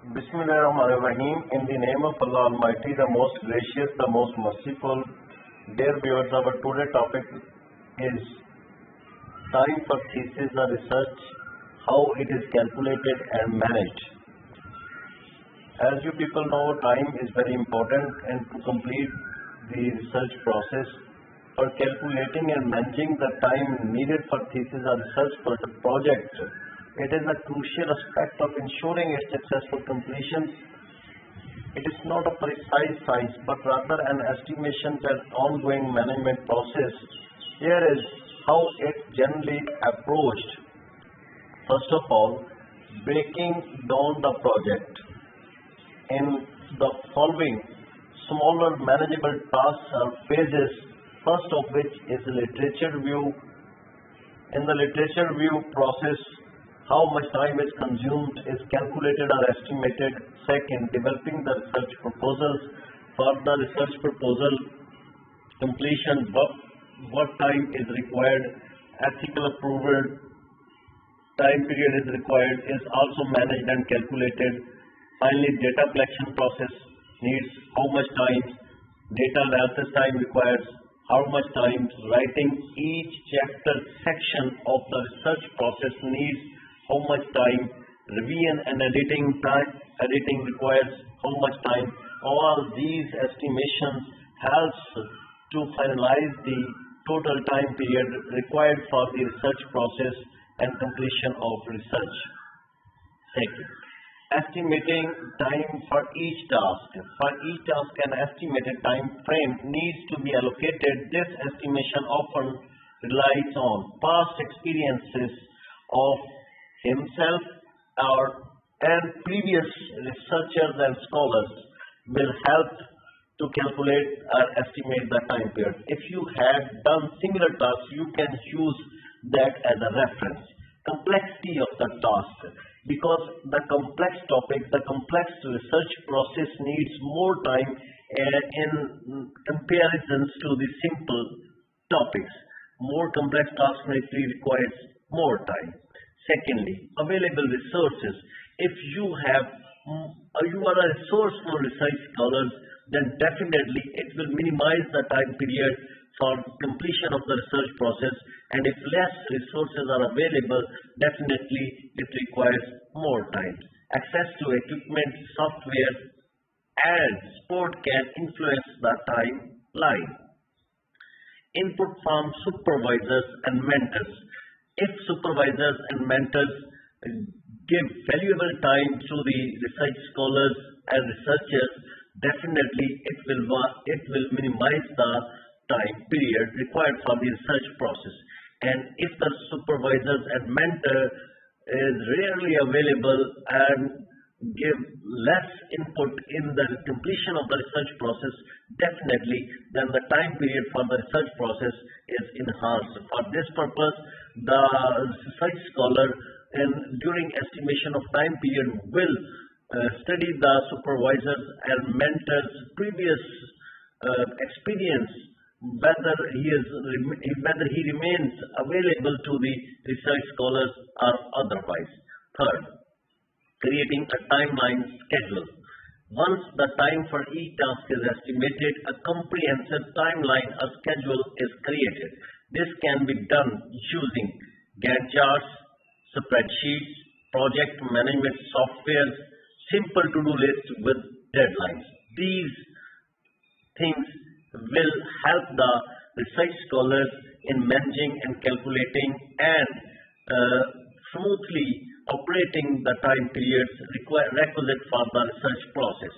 Bismillahirrahmanirrahim. In the name of Allah Almighty, the most gracious, the most merciful. Dear viewers, our today topic is time for thesis or research, how it is calculated and managed. As you people know, time is very important, and to complete the research process, for calculating and managing the time needed for thesis or research project, it is a crucial aspect of ensuring its successful completion. It is not a precise science, but rather an estimation and ongoing management process. Here is how it generally approached. First of all, breaking down the project in the following smaller manageable tasks or phases, first of which is literature review. In the literature review process, how much time is consumed is calculated or estimated. Second, developing the research proposals. For the research proposal completion, what time is required, ethical approval time period is required, is also managed and calculated. Finally, data collection process needs how much time, data analysis time requires how much time, writing each chapter section of the research process needs how much time, revision and editing requires how much time. All these estimations helps to finalize the total time period required for the research process and completion of research. Second, estimating time for each task. For each task, an estimated time frame needs to be allocated. This estimation often relies on past experiences of himself and previous researchers and scholars will help to calculate or estimate the time period. If you have done similar tasks, you can use that as a reference. Complexity of the task, because the complex topic, the complex research process needs more time in comparisons to the simple topics. More complex tasks may require more time. Secondly, available resources. If you are a resource for research scholars, then definitely it will minimize the time period for completion of the research process, and if less resources are available, definitely it requires more time. Access to equipment, software and support can influence the timeline. Input from supervisors and mentors. If supervisors and mentors give valuable time to the research scholars and researchers, definitely it will minimize the time period required for the research process. And if the supervisors and mentor is rarely available and give less input in the completion of the research process, definitely then the time period for the research process is enhanced. For this purpose, the research scholar during estimation of time period will study the supervisors and mentors' previous experience, whether he remains available to the research scholars or otherwise. Third, creating a timeline schedule. Once the time for each task is estimated, a comprehensive timeline or schedule is created. This can be done using Gantt charts, spreadsheets, project management software, simple to-do lists with deadlines. These things will help the research scholars in managing and calculating and smoothly operating the time periods requisite for the research process.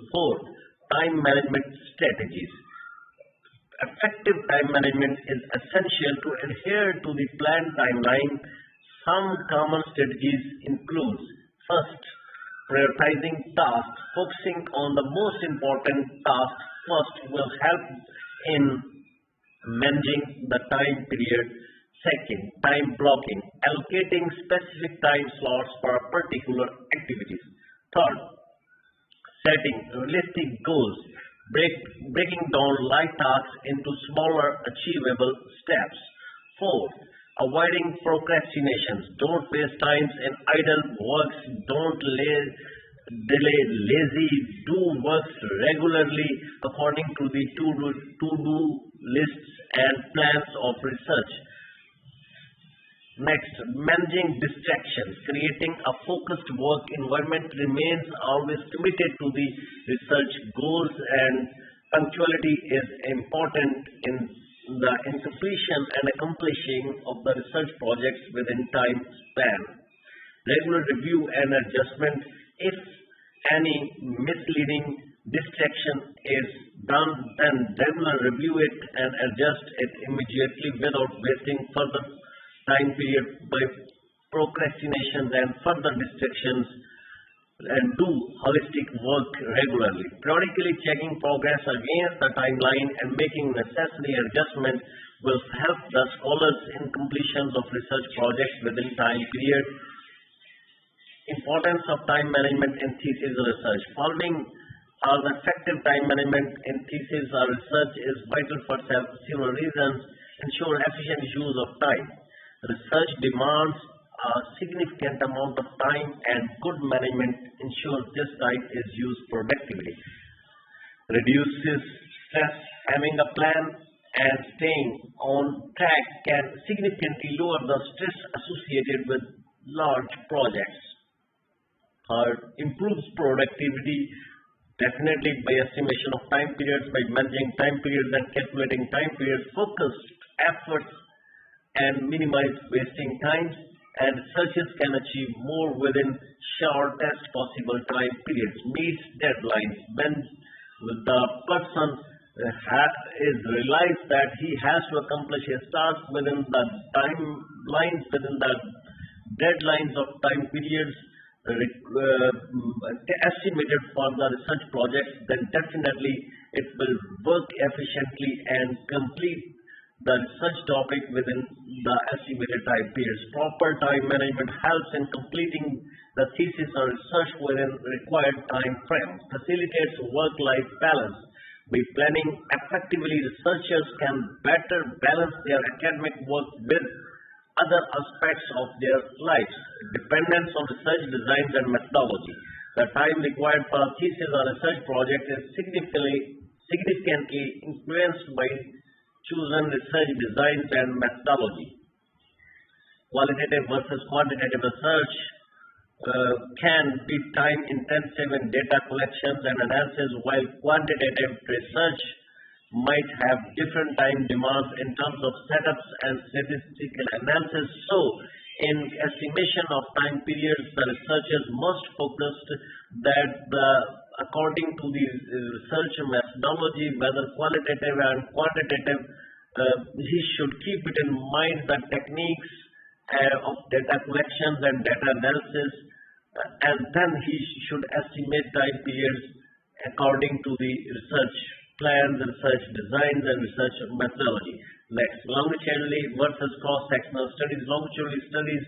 Fourth, time management strategies. Effective time management is essential to adhere to the planned timeline. Some common strategies include: first, prioritizing tasks. Focusing on the most important tasks first will help in managing the time period. Second, time blocking. Allocating specific time slots for particular activities. Third, setting realistic goals. Breaking down light tasks into smaller achievable steps. Fourth, avoiding procrastinations. Don't waste time in idle works. Don't delay, lazy, do works regularly according to the to-do lists and plans of research. Next, managing distractions. Creating a focused work environment remains always committed to the research goals, and punctuality is important in the completion and accomplishing of the research projects within time span. Regular review and adjustment. If any misleading distraction is done, then regular review it and adjust it immediately without wasting further time period by procrastinations and further distractions, and do holistic work regularly. Periodically checking progress against the timeline and making necessary adjustments will help the scholars in completion of research projects within time period. Importance of time management in thesis research. Following are the effective time management in thesis or research is vital for several reasons. Ensure efficient use of time. Research demands a significant amount of time, and good management ensures this time is used productively. Reduces stress. Having a plan and staying on track can significantly lower the stress associated with large projects. Third, improves productivity, definitely by estimation of time periods, by managing time periods and calculating time periods, focused efforts and minimize wasting time, and researchers can achieve more within shortest possible time periods, meets deadlines. When the person is realized that he has to accomplish his task within the timelines, within the deadlines of time periods estimated for the research projects, then definitely it will work efficiently and complete the research topic within the estimated time periods. Proper time management helps in completing the thesis or research within required time frame, facilitates work-life balance. By planning effectively, researchers can better balance their academic work with other aspects of their lives. Dependence on research designs and methodology. The time required for a thesis or research project is significantly influenced by chosen research designs and methodology. Qualitative versus quantitative research can be time intensive in data collections and analysis, while quantitative research might have different time demands in terms of setups and statistical analysis. So, in estimation of time periods, the researchers must focus that according to the research methodology, whether qualitative and quantitative, he should keep it in mind the techniques of data collections and data analysis, and then he should estimate time periods according to the research plans, research designs, and research methodology. Next, longitudinally versus cross-sectional studies. Longitudinal studies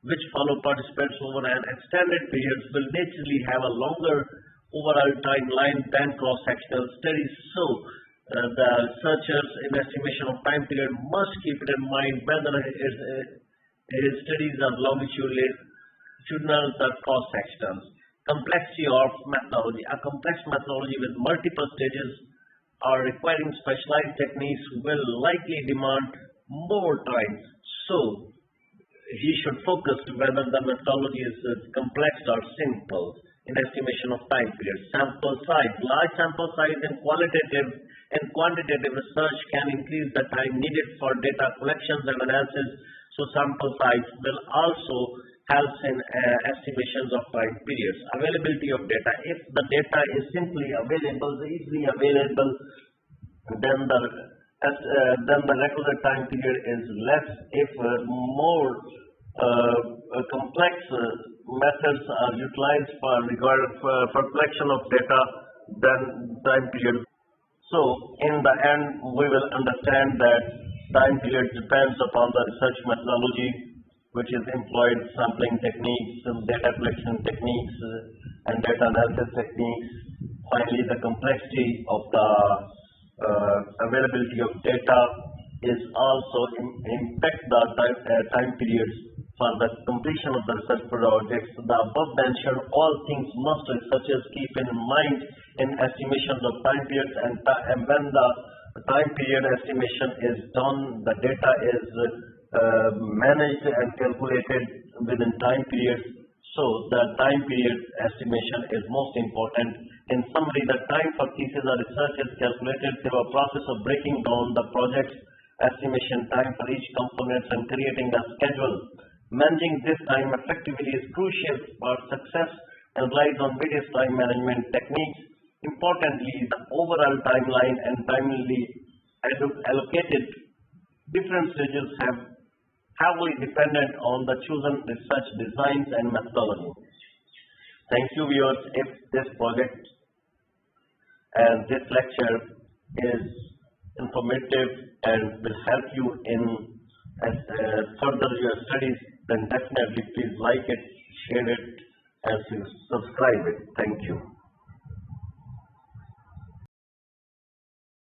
which follow participants over an extended period will naturally have a longer overall timeline than cross-sectional studies. So, the researchers in estimation of time period must keep it in mind whether his studies are longitudinal or cross-sectional. Complexity of methodology. A complex methodology with multiple stages or requiring specialized techniques will likely demand more time. So, he should focus whether the methodology is complex or simple in estimation of time period. Sample size. Large sample size in qualitative and quantitative research can increase the time needed for data collections and analysis. So, sample size will also help in estimations of time periods. Availability of data. If the data is simply available, easily available, then the requisite time period is less. If more complex methods are utilized for collection of data, then time period. So, in the end, we will understand that time period depends upon the research methodology, which is employed sampling techniques, data collection techniques, and data analysis techniques. Finally, the complexity of the availability of data is also impact the time periods. For the completion of the research projects, the above mentioned all things must researchers keep in mind in estimations of time periods, and when the time period estimation is done, the data is managed and calculated within time periods. So the time period estimation is most important. In summary, the time for thesis or research is calculated through a process of breaking down the project's estimation time for each component and creating a schedule. Managing this time effectively is crucial for success and relies on various time management techniques. Importantly, the overall timeline and timely allocated different schedules have heavily dependent on the chosen research designs and methodology. Thank you, viewers. If this project and this lecture is informative and will help you in further your studies, then definitely please like it, share it, and subscribe it. Thank you.